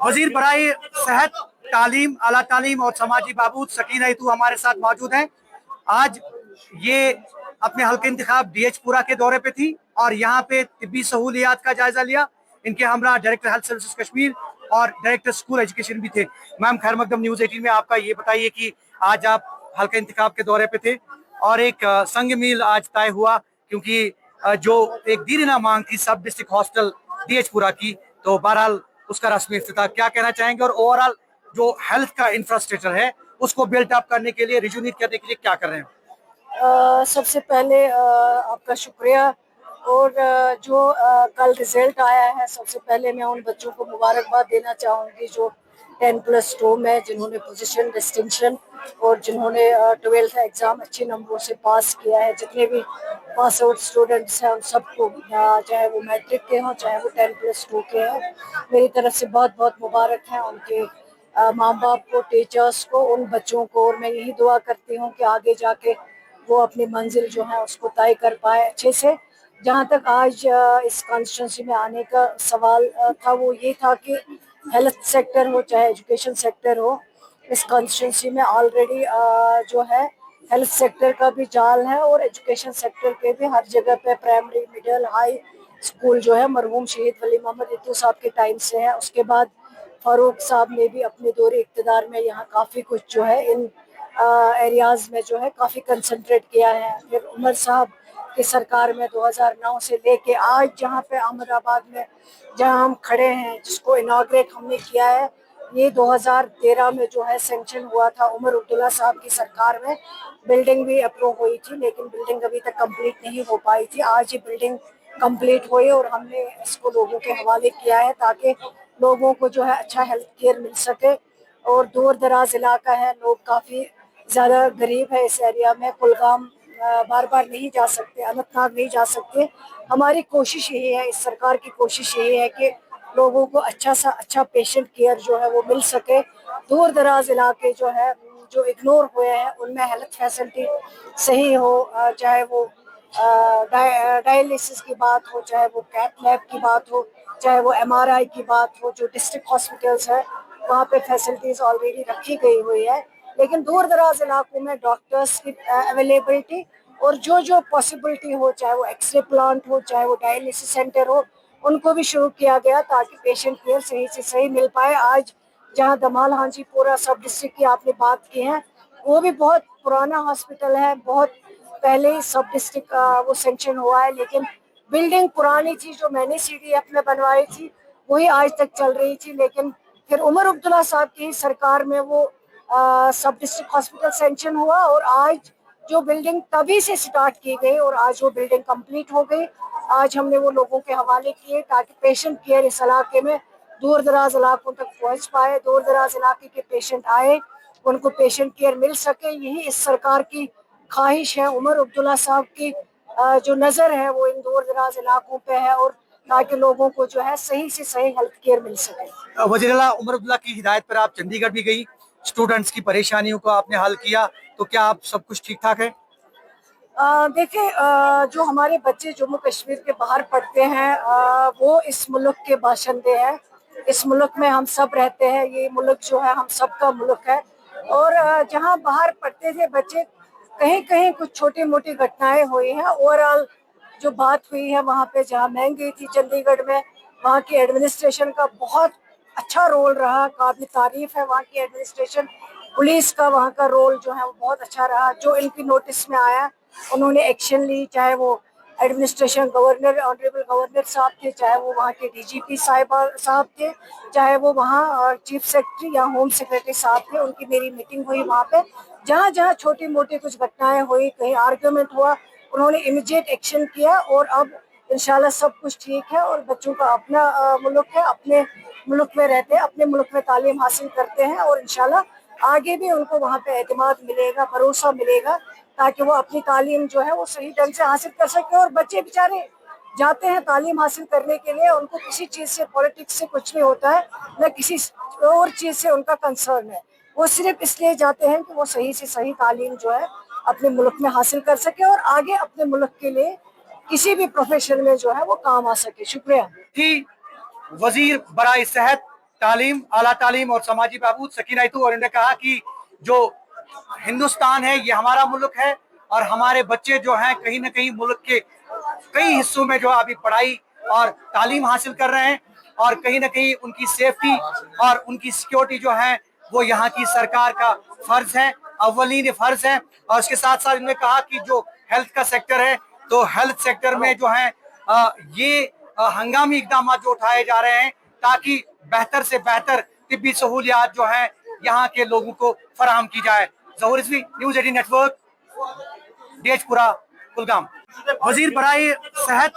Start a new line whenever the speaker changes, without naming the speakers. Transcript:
वजीर बराए सेहत, तालीम, आला तालीम और समाजी बहबूद सकीना इतू हमारे साथ मौजूद हैं। आज ये अपने हल्के इंतखाब डीएच-पुरा के दौरे पे थी और यहाँ पे तिब्बी सहूलियात का जायजा लिया। इनके हमरा डायरेक्टर हेल्थ सर्विसेज कश्मीर और डायरेक्टर स्कूल एजुकेशन भी थे। मैम, खैर मकदम न्यूज़ 18 में आपका ये बताइए कि आज आप हल्के इंतखाब के दौरे पे थे और एक संग मील आज तय हुआ, क्योंकि जो एक दीना मांग थी सब डिस्ट्रिक्ट हॉस्टल डीएच-पुरा की, तो बहरहाल उसका रस्मी इफ्तिताह क्या कहना चाहेंगे और ओवरऑल जो हेल्थ का इंफ्रास्ट्रक्चर है उसको बिल्ट अप करने के लिए, रिजुनेट करने के लिए क्या कर रहे हैं?
सबसे पहले आपका शुक्रिया। और जो कल रिजल्ट आया है, सबसे पहले मैं उन बच्चों को मुबारकबाद देना चाहूँगी जो 10+2 में जिन्होंने पोजीशन डिस्टिंक्शन और जिन्होंने 12th एग्ज़ाम अच्छे नंबरों से पास किया है। जितने भी पास आउट स्टूडेंट्स हैं उन सबको, चाहे वो मैट्रिक के हों चाहे वो 10+2 के हैं, मेरी तरफ से बहुत बहुत मुबारक हैं उनके माँ बाप को, टीचर्स को, उन बच्चों को। और मैं यही दुआ करती हूँ कि आगे जाके वो अपनी मंजिल जो है उसको तय कर पाए अच्छे से। जहाँ तक आज इस कॉन्स्टिट्यूंसी में आने का सवाल था, वो ये था कि हेल्थ सेक्टर हो चाहे एजुकेशन सेक्टर हो, इस कॉन्स्टिट्यूंसी में ऑलरेडी जो है हेल्थ सेक्टर का भी जाल है और एजुकेशन सेक्टर के भी हर जगह पे प्राइमरी, मिडिल, हाई स्कूल जो है मरहूम शहीद वली मोहम्मद इत्तू साहब के टाइम से है। उसके बाद फारूक साहब ने भी अपने दौरे इक़्तिदार में यहाँ काफ़ी कुछ जो है इन एरियाज़ में जो है काफ़ी कंसंट्रेट किया है। फिर उमर साहब की सरकार में 2009 से लेके आज जहाँ पे अहमदाबाद में जहाँ हम खड़े हैं, जिसको इनाग्रेट हमने किया है, ये 2013 में जो है सेंक्शन हुआ था उमर अब्दुल्ला साहब की सरकार में। बिल्डिंग भी अप्रूव हुई थी लेकिन बिल्डिंग अभी तक कंप्लीट नहीं हो पाई थी। आज ये बिल्डिंग कंप्लीट हुई और हमने इसको लोगों के हवाले किया है ताकि लोगों को जो है अच्छा हेल्थ केयर मिल सके। और दूर दराज इलाका है, लोग काफ़ी ज़्यादा गरीब है इस एरिया में। कुलगाम बार बार नहीं जा सकते, अनंतनाग नहीं जा सकते। हमारी कोशिश यही है, इस सरकार की कोशिश यही है कि लोगों को अच्छा सा अच्छा पेशेंट केयर जो है वो मिल सके। दूर दराज इलाके जो है जो इग्नोर हुए हैं उनमें हेल्थ फैसिलिटी सही हो, चाहे वो डायलिसिस की बात हो, चाहे वो कैथ लैब की बात हो, चाहे वो MRI की बात हो। जो डिस्ट्रिक्ट हॉस्पिटल्स है वहाँ पे फैसिलिटीज़ ऑलरेडी रखी गई हुई है, लेकिन दूर दराज इलाकों में डॉक्टर्स की अवेलेबिलिटी और जो पॉसिबिलिटी हो, चाहे वो एक्सरे प्लांट हो चाहे वो डायलिसिस सेंटर हो, उनको भी शुरू किया गया ताकि पेशेंट केयर सही से सही मिल पाए। आज जहाँ दमाल हांजीपुरा सब डिस्ट्रिक्ट की आपने बात की है, वो भी बहुत पुराना हॉस्पिटल है, बहुत पहले ही सब डिस्ट्रिक्ट वो सेंक्शन हुआ है, लेकिन बिल्डिंग पुरानी थी जो मैंने CDF में बनवाई थी वही आज तक चल रही थी। लेकिन फिर उमर अब्दुल्ला साहब की सरकार में वो सब डिस्ट्रिक्ट हॉस्पिटल सेंक्शन हुआ और आज जो बिल्डिंग तभी से स्टार्ट की गई और आज वो बिल्डिंग कंप्लीट हो गई। आज हमने वो लोगों के हवाले किए ताकि पेशेंट केयर इस इलाके में दूर दराज इलाकों तक पहुंच पाए, दूर दराज इलाके के पेशेंट आए, उनको पेशेंट केयर मिल सके। यही इस सरकार की ख्वाहिश है। उमर अब्दुल्ला साहब की जो नज़र है वो इन दूर दराज इलाकों पे है और ताकि लोगों को जो है सही से सही हेल्थ केयर मिल सके।
वज़ीर-ए-आला उमर अब्दुल्ला की हिदायत पर आप चंडीगढ़ भी गई, स्टूडेंट्स की परेशानियों को आपने हल किया, तो क्या आप सब कुछ ठीक ठाक है?
देखिए, जो हमारे बच्चे जम्मू कश्मीर के बाहर पढ़ते हैं वो इस मुल्क के बाशिंदे हैं। इस मुल्क में हम सब रहते हैं, ये मुल्क जो है हम सब का मुल्क है। और जहाँ बाहर पढ़ते थे बच्चे, कहीं कहीं कुछ छोटी मोटी घटनाएं हुई हैं। ओवरऑल जो बात हुई है वहाँ पे, जहाँ मैं गई थी चंडीगढ़ में, वहाँ की एडमिनिस्ट्रेशन का बहुत अच्छा रोल रहा, काबिल तारीफ है वहाँ की एडमिनिस्ट्रेशन। पुलिस का वहाँ का रोल जो है वो बहुत अच्छा रहा। जो इनकी नोटिस में आया उन्होंने एक्शन ली, चाहे वो एडमिनिस्ट्रेशन गवर्नर, ऑनरेबल गवर्नर साहब थे, चाहे वो वहाँ के DGP साहब थे, चाहे वो वहाँ चीफ सेक्रेटरी या होम सेक्रेटरी साहब थे। उनकी मेरी मीटिंग हुई वहाँ पे। जहाँ जहाँ छोटी मोटी कुछ घटनाएं हुई, कहीं आर्ग्यूमेंट हुआ, उन्होंने इमीडिएट एक्शन किया और अब इंशाल्लाह सब कुछ ठीक है। और बच्चों का अपना मुल्क है, अपने मुल्क में रहते हैं, अपने मुल्क में तालीम हासिल करते हैं और इंशाल्लाह आगे भी उनको वहाँ पे एतमाद मिलेगा, भरोसा मिलेगा ताकि वो अपनी तालीम जो है वो सही ढंग से हासिल कर सके। और बच्चे बेचारे जाते हैं तालीम हासिल करने के लिए, उनको किसी चीज़ से, पॉलिटिक्स से कुछ नहीं होता है, न किसी और चीज़ से उनका कंसर्न है। वो सिर्फ इसलिए जाते हैं कि वो सही से सही तालीम जो है अपने मुल्क में हासिल कर सके और आगे अपने मुल्क के लिए किसी भी प्रोफेशन में जो है वो काम आ सके। शुक्रिया।
थी वजीर बराए सेहत, तालीम, आला तालीम और समाजी बहबूद सकीना इतू, और इन्होंने कहा कि जो हिंदुस्तान है ये हमारा मुल्क है और हमारे बच्चे जो हैं कहीं ना कहीं मुल्क के कई हिस्सों में जो अभी पढ़ाई और तालीम हासिल कर रहे हैं और कहीं ना कहीं उनकी सेफ्टी और उनकी सिक्योरिटी जो है वो यहाँ की सरकार का फर्ज है, अव्वलीन फर्ज है। और उसके साथ साथ इन्होंने कहा कि जो हेल्थ का सेक्टर है तो हेल्थ सेक्टर में जो है ये हंगामी इकदाम जो उठाए जा रहे हैं ताकि बेहतर से बेहतर तिब्बी सहूलियात जो है यहाँ के लोगों को फराहम की जाए। ज़हूर रिजवी, न्यूज़ 18 नेटवर्क, डीएच पुरा, कुलगाम। वजीर बराए सेहत